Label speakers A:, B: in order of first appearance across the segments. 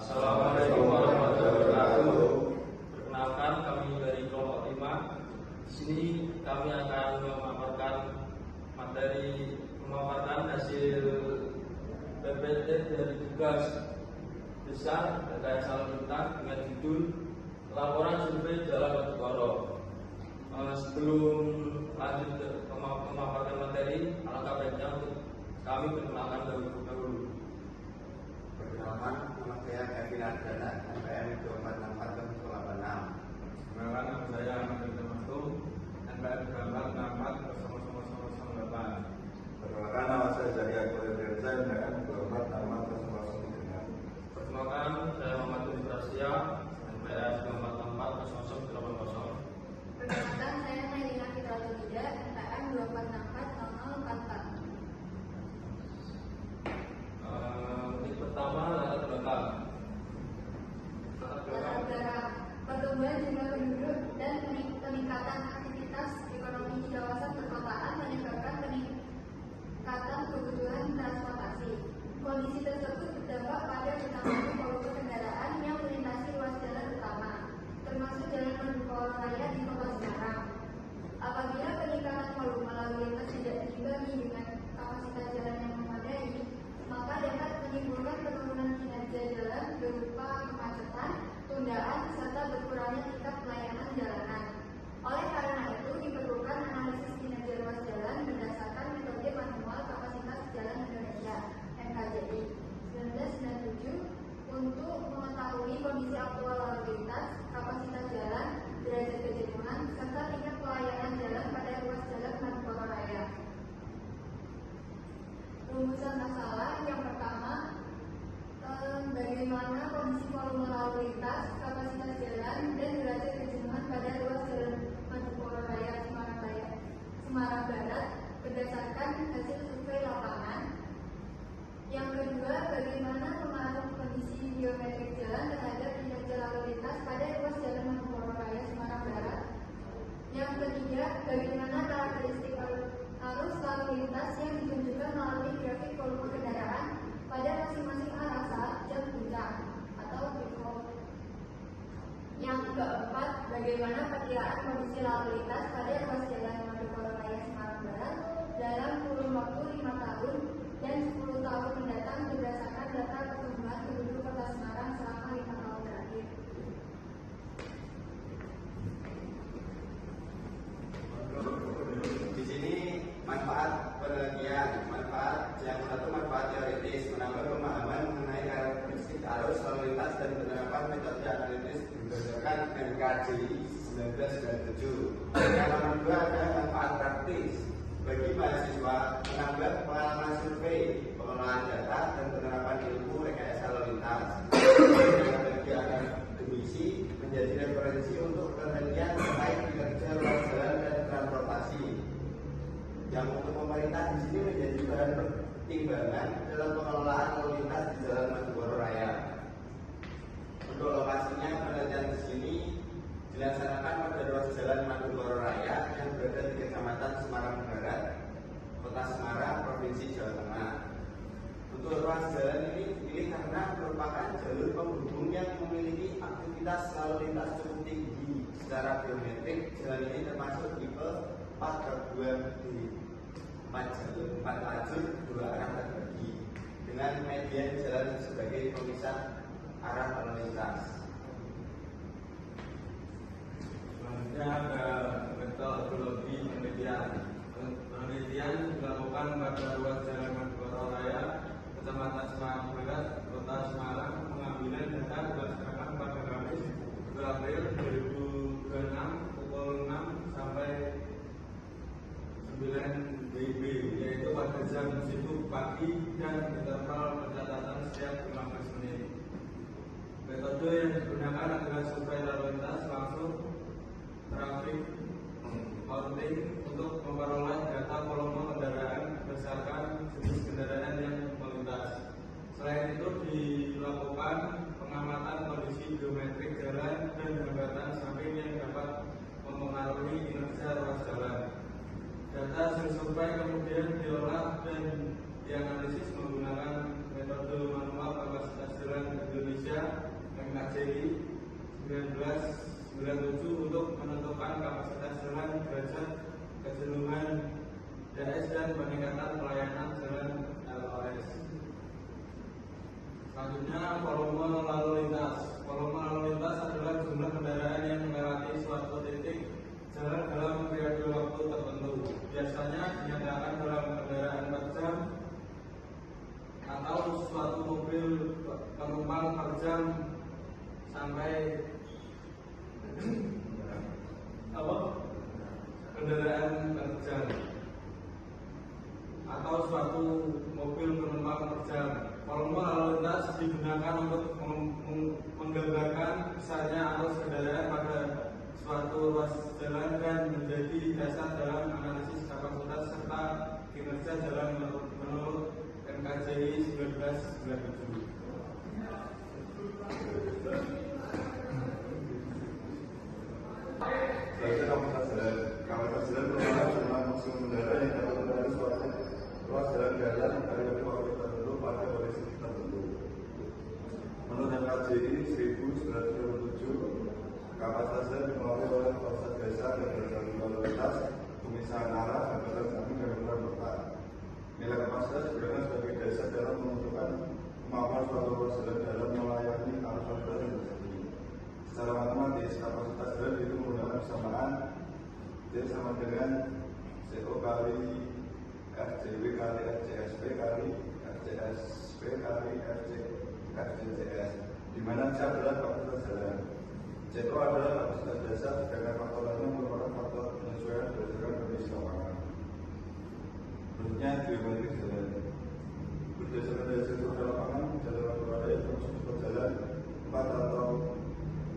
A: Assalamualaikum warahmatullahi wabarakatuh. Perkenalkan, kami dari kelompok 5. Di sini kami akan memaparkan hasil PPT dari tugas besar terkait lalu lintas dengan judul laporan survei Jalan Batugoro. Sebelum lanjut memaparkan materi, alangkah baiknya untuk kami perkenalkan dahulu.
B: Perkenalkan, nama saya Kevin Ardana, NPM 246486.
C: Perkenalkan, nama saya Ahmad Termasuk, NPM 24640008.
D: Perkenalkan, nama saya Zahia Kuliah, NPM 24640009.
A: Perkenalkan, saya Muhammad Prasia, NPM 24640080.
E: Perkenalkan, saya Nailina Fitra Tulida, NPM 24640044.
A: Pertama, latar belakang.
E: Latar belakang pertumbuhan jumlah penduduk dan peningkatan aktivitas ekonomi di kawasan perkotaan menyebabkan peningkatan kebutuhan transportasi. Kondisi tersebut berdampak pada bertambahnya volume kendaraan yang melintasi ruas jalan utama, termasuk Jalan Madukoro Raya di Kota Semarang. Apabila peningkatan volume lalu lintas tidak diimbangi dengan kapasitas jalan yang memadai, maka dapat menimbulkan penurunan kinerja jalan berupa kemacetan, tundaan, serta berkurangnya tingkat pelayanan jalanan. Oleh karena itu, diperlukan analisis kinerja ruas jalan berdasarkan metode manual kapasitas jalan Indonesia (MKJI) 1997 untuk mengetahui kondisi aktual lalu lintas, kapasitas jalan, derajat kejenuhan, serta tingkat pelayanan jalan pada ruas jalan Madukoro Raya. Rumusan masalah yang pertama, bagaimana kondisi volume lalu lintas, kapasitas jalan, dan derajat kejenuhan pada ruas jalan Madukoro Raya Semarang Barat berdasarkan hasil survei lapangan. Yang kedua, bagaimana pengaruh kondisi geometrik jalan terhadap kinerja lalu lintas pada ruas jalan Madukoro Raya Semarang Barat. Yang ketiga, bagaimana karakteristik arus lalu lintas yang ditunjukkan melalui grafik volume kendaraan pada masing-masing arah saat jam puncak atau peak hour. Yang keempat, bagaimana perkiraan kondisi lalu lintas pada ruas jalan Madukoro Raya Semarang Barat dalam kurun waktu 5 tahun dan 10 tahun mendatang berdasarkan data pertumbuhan penduduk Kota Semarang selama 5 tahun terakhir.
B: Di sini manfaat penelitian, manfaat yang satu manfaat teoritis, menambah pemahaman mengenai karakteristik arus lalu lintas dan penerapan metode analitis berdasarkan NKJI 1997. Yang kedua ada manfaat praktis bagi mahasiswa, menambah pengalaman survei, pengelolaan data dan penerapan ilmu rekayasa lalu lintas. Bagi akademisi menjadi referensi untuk penelitian terkait kinerja ruas jalan dan transportasi. Yang untuk pemerintah di sini menjadi bahan pertimbangan dalam pengelolaan lalu lintas di Jalan Madukoro Raya. Untuk lokasinya, penelitian di sini dilaksanakan pada ruas Jalan Madukoro Raya yang berada di Kecamatan Semarang Barat, Kota Semarang, Provinsi Jawa Tengah. Untuk ruas jalan ini dipilih karena merupakan jalur penghubung yang memiliki aktivitas lalu lintas cukup tinggi. Secara geometrik, jalan ini termasuk tipe 4/2D, 4 lajur 2 arah terbagi, dengan median jalan sebagai pemisah arah lalu lintas.
C: Selanjutnya ada metodologi penelitian. Penelitian dilakukan pada ruas jalan Madukoro Raya, Kecamatan Semarang Barat, Kota Semarang, pengambilan data berdasarkan pada Kamis 2 April 2026 pukul 6 sampai 9 WIB, yaitu pada jam sibuk pagi dan interval pencatatan setiap 15 menit. Metode yang digunakan adalah survei lalu lintas langsung, traffic counting untuk memperoleh data volume kendaraan berdasarkan jenis kendaraan yang melintas. Selain itu dilakukan pengamatan kondisi geometrik jalan dan hambatan samping yang dapat mempengaruhi kinerja ruas jalan. Data hasil survei kemudian diolah dan dianalisis menggunakan metode manual kapasitas jalan Indonesia Selanjutnya volume lalu lintas. Volume lalu lintas adalah jumlah kendaraan yang melewati suatu titik jalan dalam periode waktu tertentu. Biasanya dinyatakan dalam kendaraan per jam atau suatu mobil penumpang per jam sampai kendaraan per jam atau suatu mobil penumpang per jam. Volume lalu lintas digunakan untuk menggambarkan besarnya arus kendaraan pada suatu ruas jalan dan menjadi dasar dalam analisis kapasitas serta kinerja jalan menurut NKJI 1997.
D: Kapasitas jalan merupakan jumlah maksimum kendaraan yang dapat melalui suatu ruas jalan dari waktu tertentu pada kondisi tertentu. Menurut NKJI 1997, kapasitas jalan dipengaruhi oleh kapasitas dasar dan berdasarkan lalu lintas, pemisahan arah, hambatan samping dan ukuran kota. Nilai kapasitas digunakan sebagai dasar dalam menentukan kemampuan suatu ruas jalan dalam melayani arus lalu lintas yang terjadi. Secara matematis, kapasitas jalan itu menggunakan persamaan J sama dengan CO kali FJW kali FJSP kali FJSP kali FJCS, di mana C adalah kapasitas jalan, CO adalah kapasitas dasar, sedangkan faktor lainnya merupakan faktor penyesuaian berdasarkan kondisi lapangan. Berikutnya geometri jalan. Berdasarkan dari struktur lapangan, jalan raya termasuk jalan 4 atau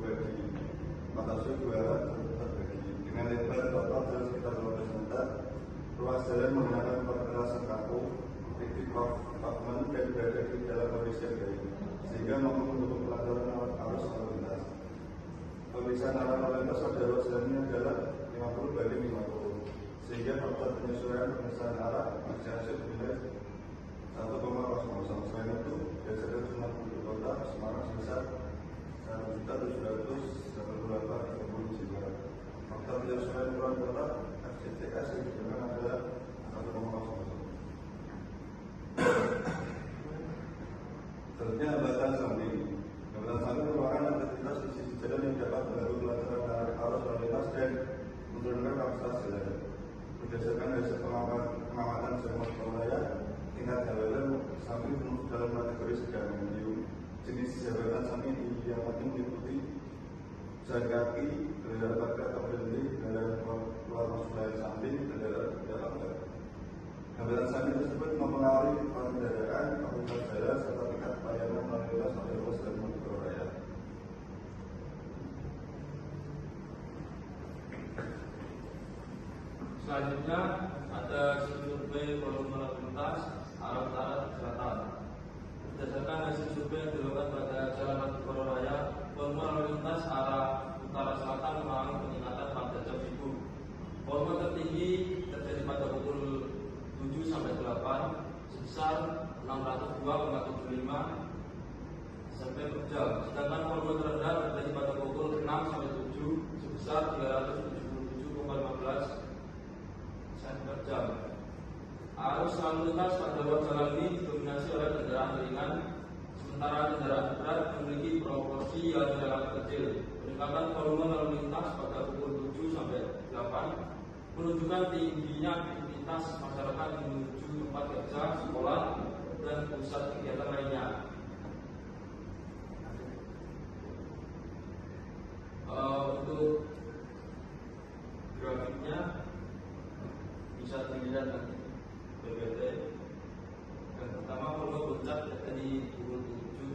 D: 2 atau 2 arah terbagi dengan lebar total jalan sekitar 12 meter. Ruas jalan menggunakan perkerasan kaku, titik pavement dan berada di dalam kondisi yang baik, sehingga mampu mendukung pelanggaran arus lalu lintas. Pemeriksaan arah lalu lintas pada ruas jalannya adalah 50/50, sehingga faktor penyesuaian pemeriksaan arah masih hasil bernilai 1,00. Selain itu, berdasarkan jumlah penduduk kota Semarang sebesar 1.788.000 jiwa. Faktor penyesuaian ukuran kota FCTS yang digunakan adalah 1,00. Selanjutnya hambatan samping. Hambatan samping merupakan aktivitas di sisi jalan yang dapat mengganggu kelancaran arus lalu lintas dan menurunkan kapasitas jalan. Berdasarkan hasil pengamatan Jalan Raya, tingkat hambatan samping dalam kategori sedang medium. Jenis hambatan samping yang penting meliputi jalan kaki, kendaraan parkir atau berhenti, kendaraan keluar masuk layar samping, kendaraan dalam jalan. Hambatan samping tersebut mempengaruhi kendaraan, kapasitas jalan, serta tingkat pelayanan lalu lintas pada ruas dan raya.
A: Selanjutnya ada survei volume lalu lintas arah utara dan selatan. Berdasarkan hasil survei yang dilakukan pada Jalan Madukoro Raya, volume lalu lintas arah utara selatan mengalami peningkatan pada jam sibuk. Volume tertinggi terjadi pada pukul 7 sampai 8 sebesar 602,75 sampai per jam. Sedangkan volume terendah terjadi pada pukul 6 sampai 7 sebesar 377,15 per jam. Arus lalu lintas pada ruas jalan ini didominasi oleh kendaraan ringan, sementara kendaraan berat memiliki proporsi yang relatif kecil. Peningkatan volume lalu lintas pada pukul 7 sampai 8 menunjukkan tingginya aktivitas masyarakat menuju tempat kerja, sekolah, dan pusat kegiatan lainnya. Untuk grafiknya bisa dilihat nanti BBT. Yang pertama volume puncak terjadi pukul 7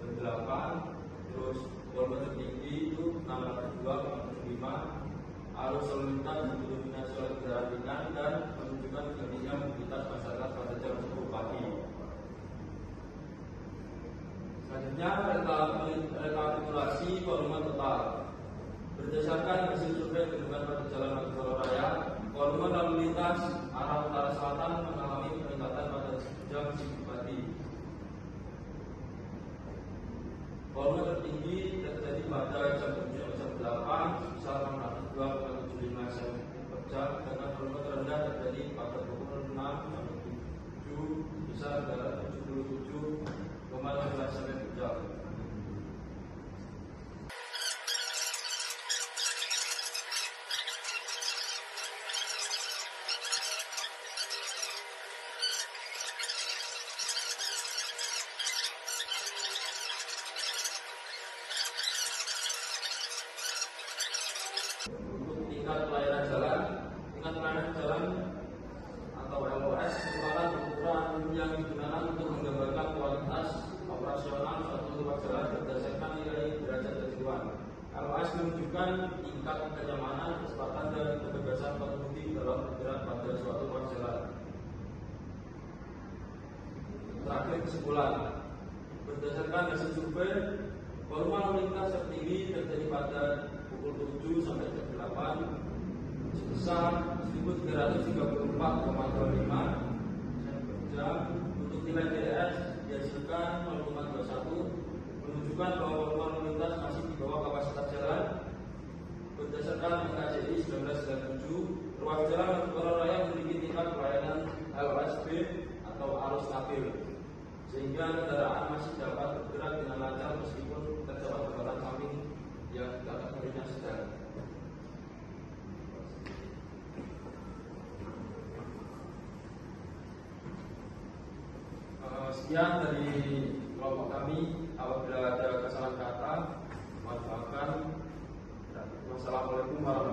A: jam 8, terus volume tertinggi itu 602,75. Arus lalu lintas didominasi oleh kendaraan ringan dan menunjukkan tingginya mobilitas masyarakat pada jam 10 pagi. Selanjutnya rekapitulasi volume total. Berdasarkan hasil survei dilakukan pada Jalan Madukoro Raya, volume lalu lintas arah utara selatan mengalami peningkatan pada jam sibuk pagi. Volume tertinggi terjadi pada jam 7 sampai jam 8 sebesar 602,75 cm per jam, dengan volume terendah terjadi pada pukul 6 sampai 7 sebesar 377,15 menunjukkan tingkat kenyamanan, kecepatan dan kebebasan pengemudi dalam bergerak pada suatu ruas jalan. Terakhir kesimpulan, berdasarkan hasil survei, volume lalu lintas tertinggi terjadi pada pukul 7 sampai jam 8 sebesar 1.334,25 sen per jam. Untuk nilai TDS dihasilkan 0,21, menunjukkan bahwa volume lalu lintas masih di bawah kapasitas jalan. Berdasarkan NKCI 1997, ruas jalan Madukoro Raya memiliki tingkat pelayanan LOSB atau arus stabil, sehingga kendaraan masih dapat bergerak dengan lancar meskipun terdapat hambatan samping yang kategorinya sedang. Sekian dari kelompok kami. Apabila ada kesalahan kata, mohon maafkan. Wassalamualaikum warahmatullahi wabarakatuh.